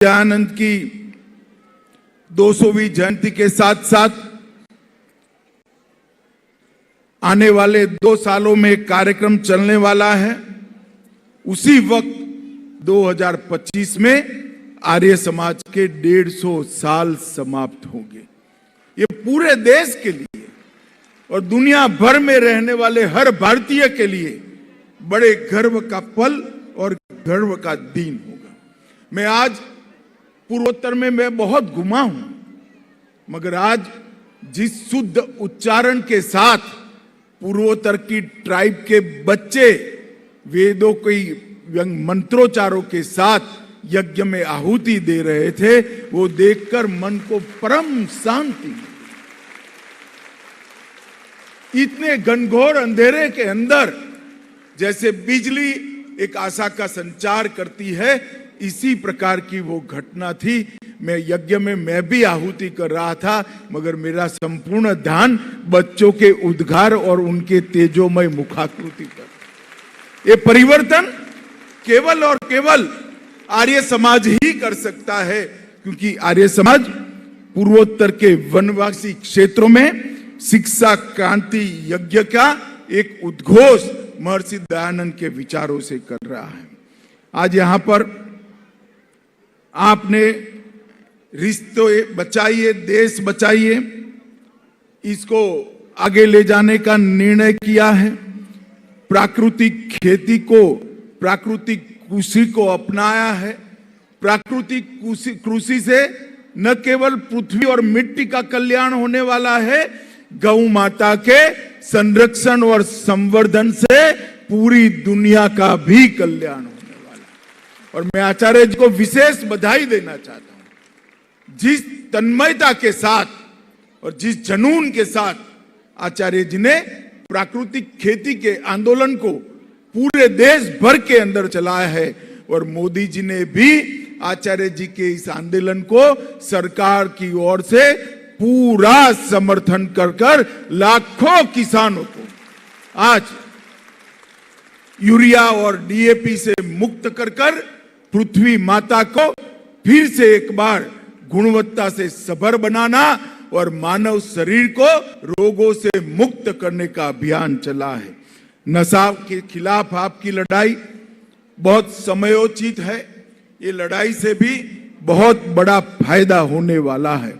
दयानंद की 200वीं जयंती के साथ साथ आने वाले 2 सालों में एक कार्यक्रम चलने वाला है। उसी वक्त 2025 में आर्य समाज के 150 साल समाप्त होंगे। ये पूरे देश के लिए और दुनिया भर में रहने वाले हर भारतीय के लिए बड़े गर्व का पल और गर्व का दिन होगा। मैं आज पूर्वोत्तर में मैं बहुत घुमा हूं, मगर आज जिस शुद्ध उच्चारण के साथ पूर्वोत्तर की ट्राइब के बच्चे वेदों की मंत्रोच्चारों के साथ यज्ञ में आहुति दे रहे थे, वो देखकर मन को परम शांति। इतने घनघोर अंधेरे के अंदर जैसे बिजली एक आशा का संचार करती है, इसी प्रकार की वो घटना थी। मैं यज्ञ में मैं भी आहुति कर रहा था, मगर मेरा संपूर्ण ध्यान बच्चों के उद्गार और उनके तेजोमय मुखाकृति पर। ये परिवर्तन केवल और केवल आर्य समाज ही कर सकता है, क्योंकि आर्य समाज पूर्वोत्तर के वनवासी क्षेत्रों में शिक्षा क्रांति यज्ञ का एक उद्घोष महर्षि दयानंद के विचारों से कर रहा है। आज यहां पर आपने रिश्ते बचाइए देश बचाइए, इसको आगे ले जाने का निर्णय किया है। प्राकृतिक खेती को, प्राकृतिक कृषि को अपनाया है। प्राकृतिक कृषि से न केवल पृथ्वी और मिट्टी का कल्याण होने वाला है, गौ माता के संरक्षण और संवर्धन से पूरी दुनिया का भी कल्याण होने वाला है। और मैं आचार्य जी को विशेष बधाई देना चाहता हूं। जिस तन्मयता के साथ और जिस जुनून के साथ आचार्य जी ने प्राकृतिक खेती के आंदोलन को पूरे देश भर के अंदर चलाया है, और मोदी जी ने भी आचार्य जी के इस आंदोलन को सरकार की ओर से पूरा समर्थन कर लाखों किसानों को आज यूरिया और डीएपी से मुक्त कर पृथ्वी माता को फिर से एक बार गुणवत्ता से सभर बनाना और मानव शरीर को रोगों से मुक्त करने का अभियान चला है। नशा के खिलाफ आपकी लड़ाई बहुत समयोचित है। ये लड़ाई से भी बहुत बड़ा फायदा होने वाला है।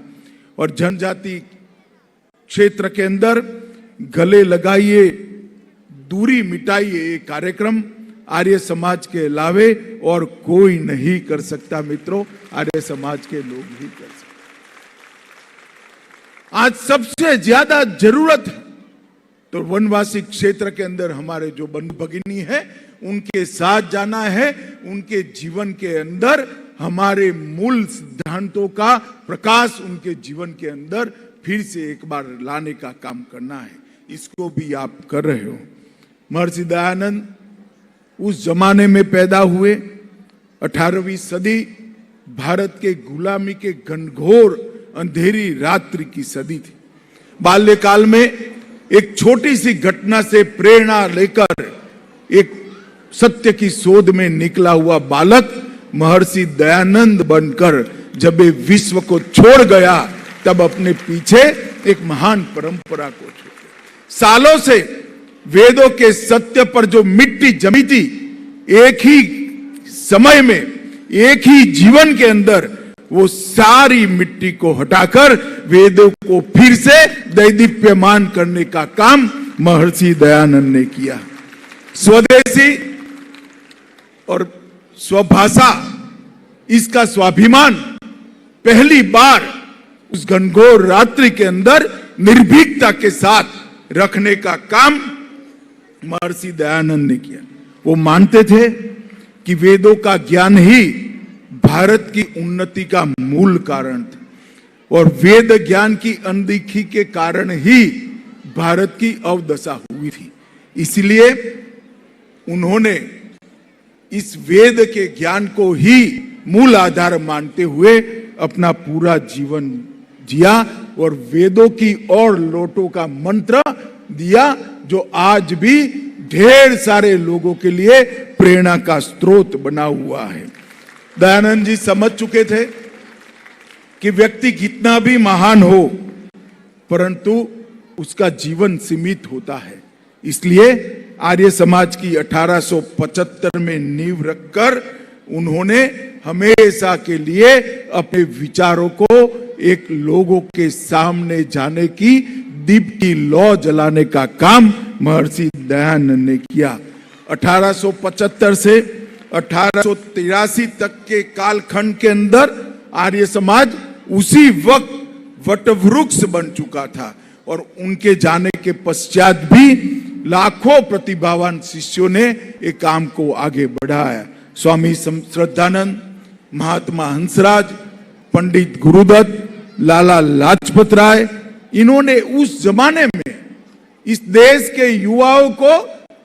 और जनजाति क्षेत्र के अंदर गले लगाइए, दूरी मिटाइए, ये कार्यक्रम आर्य समाज के अलावे और कोई नहीं कर सकता। मित्रों, आर्य समाज के लोग ही कर सकते। आज सबसे ज्यादा जरूरत है तो वनवासी क्षेत्र के अंदर हमारे जो बंधु भगिनी है उनके साथ जाना है, उनके जीवन के अंदर हमारे मूल सिद्धांतों का प्रकाश उनके जीवन के अंदर फिर से एक बार लाने का काम करना है। इसको भी आप कर रहे हो। महर्षि दयानंद उस जमाने में पैदा हुए, 18वीं सदी भारत के गुलामी के घनघोर अंधेरी रात्रि की सदी थी। बाल्यकाल में एक छोटी सी घटना से प्रेरणा लेकर एक सत्य की शोध में निकला हुआ बालक महर्षि दयानंद बनकर जब ये विश्व को छोड़ गया, तब अपने पीछे एक महान परंपरा को छोड़। सालों से वेदों के सत्य पर जो मिट्टी जमी थी, एक ही समय में एक ही जीवन के अंदर वो सारी मिट्टी को हटाकर वेदों को फिर से दैदीप्यमान करने का काम महर्षि दयानंद ने किया। स्वदेशी और स्वभाषा, इसका स्वाभिमान पहली बार उस घनघोर रात्रि के अंदर निर्भीकता के साथ रखने का काम महर्षि दयानंद ने किया। वो मानते थे कि वेदों का ज्ञान ही भारत की उन्नति का मूल कारण था, और वेद ज्ञान की अनदेखी के कारण ही भारत की अवदशा हुई थी। इसलिए उन्होंने इस वेद के ज्ञान को ही मूल आधार मानते हुए अपना पूरा जीवन जिया और वेदों की और लोटों का मंत्र दिया, जो आज भी ढेर सारे लोगों के लिए प्रेरणा का स्रोत बना हुआ है। दयानंद जी समझ चुके थे कि व्यक्ति कितना भी महान हो परंतु उसका जीवन सीमित होता है। इसलिए आर्य समाज की 1875 में नींव रखकर उन्होंने हमेशा के लिए अपने विचारों को एक लोगों के सामने जाने की दीप की लौ जलाने का काम महर्षि दयानंद ने किया। 1875 से 1883 तक के कालखंड के अंदर आर्य समाज उसी वक्त वटवृक्ष बन चुका था और उनके जाने के पश्चात भी लाखों प्रतिभावान शिष्यों ने एक काम को आगे बढ़ाया। स्वामी श्रद्धानंद, महात्मा हंसराज, पंडित गुरुदत्त, लाला लाजपत राय, इन्होंने उस जमाने में इस देश के युवाओं को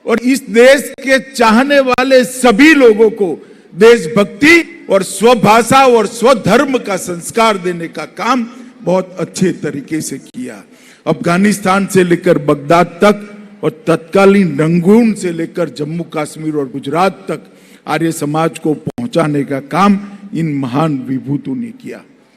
और इस देश के चाहने वाले सभी लोगों को देशभक्ति और स्वभाषा और स्वधर्म का संस्कार देने का काम बहुत अच्छे तरीके से किया। अफगानिस्तान से लेकर बगदाद तक और तत्कालीन रंगून से लेकर जम्मू कश्मीर और गुजरात तक आर्य समाज को पहुंचाने का काम इन महान विभूतों ने किया।